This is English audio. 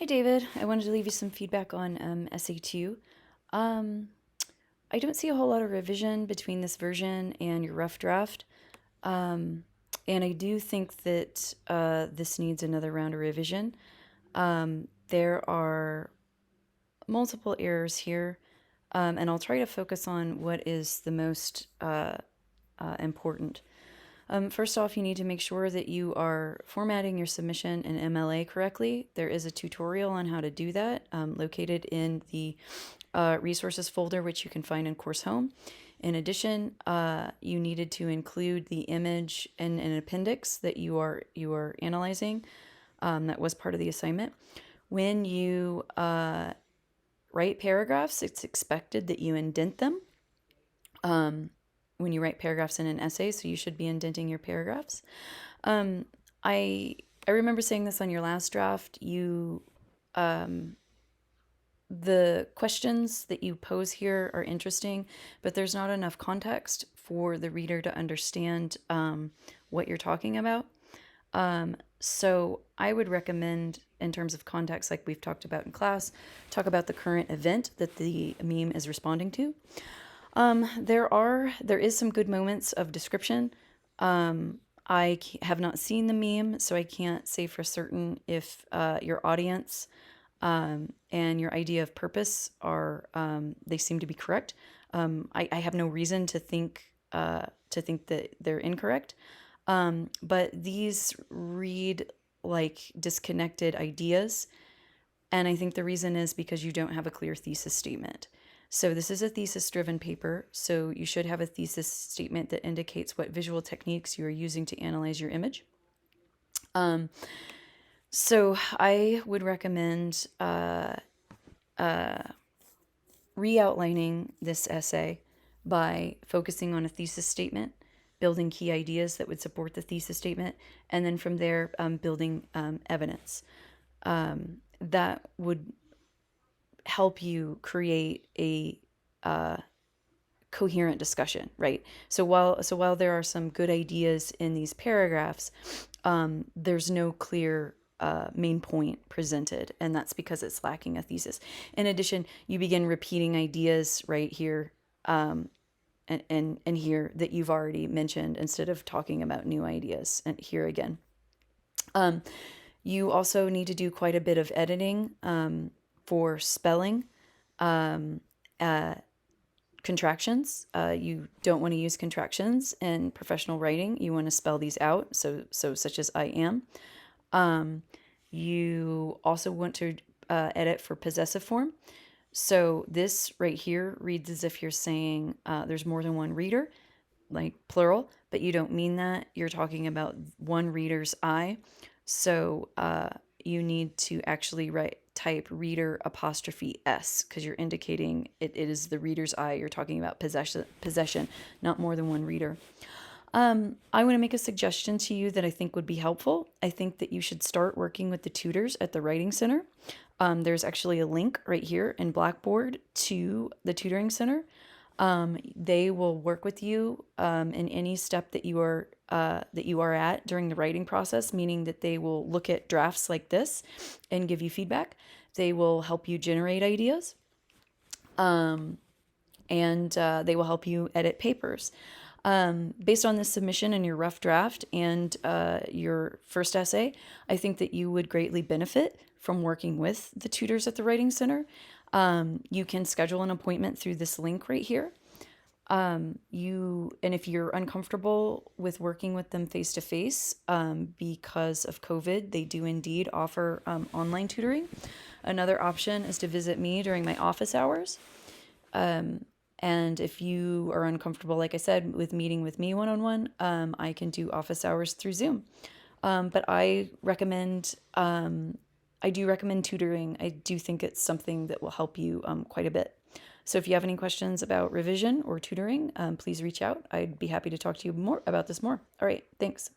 Hi, David. I wanted to leave you some feedback on SA2. Um, I don't see a whole lot of revision between this version and your rough draft. Um, and I do think that this needs another round of revision. There are multiple errors here, and I'll try to focus on what is the most important. First off, you need to make sure that you are formatting your submission in MLA correctly. There is a tutorial on how to do that located in the resources folder, which you can find in Course Home. In addition, you needed to include the image in an appendix that you are analyzing. That was part of the assignment. When you write paragraphs, it's expected that you indent them. When you write paragraphs in an essay, so you should be indenting your paragraphs. Um, I remember saying this on your last draft. The questions that you pose here are interesting, but there's not enough context for the reader to understand what you're talking about. So I would recommend, in terms of context, like we've talked about in class, talk about the current event that the meme is responding to. There is some good moments of description. I have not seen the meme, so I can't say for certain if your audience and your idea of purpose are they seem to be correct. I have no reason to think that they're incorrect. But these read like disconnected ideas, and I think the reason is because you don't have a clear thesis statement. So this is a thesis-driven paper, so you should have a thesis statement that indicates what visual techniques you are using to analyze your image. So I would recommend re-outlining this essay by focusing on a thesis statement, building key ideas that would support the thesis statement, and then from there building evidence. That would help you create a coherent discussion, right? So while there are some good ideas in these paragraphs, there's no clear main point presented, and that's because it's lacking a thesis. In addition, you begin repeating ideas right here and here that you've already mentioned instead of talking about new ideas and here again. You also need to do quite a bit of editing for spelling, contractions. You don't want to use contractions in professional writing. You want to spell these out, so such as I am. You also want to edit for possessive form. So this right here reads as if you're saying there's more than one reader, like plural, but you don't mean that. You're talking about one reader's eye. So you need to actually type reader apostrophe s because you're indicating it is the reader's eye. You're talking about possession, not more than one reader. I want to make a suggestion to you that I think would be helpful. I think that you should start working with the tutors at the Writing Center. There's actually a link right here in Blackboard to the Tutoring Center. They will work with you in any step that you are at during the writing process, meaning that they will look at drafts like this and give you feedback. They will help you generate ideas, and they will help you edit papers. Based on this submission and your rough draft and your first essay, I think that you would greatly benefit from working with the tutors at the Writing Center. You can schedule an appointment through this link right here. And if you're uncomfortable with working with them face to face, because of COVID, they do indeed offer online tutoring. Another option is to visit me during my office hours. And if you are uncomfortable, like I said, with meeting with me one-on-one, I can do office hours through Zoom. But I do recommend tutoring. I do think it's something that will help you quite a bit. So if you have any questions about revision or tutoring, please reach out. I'd be happy to talk to you more about this more. All right, thanks.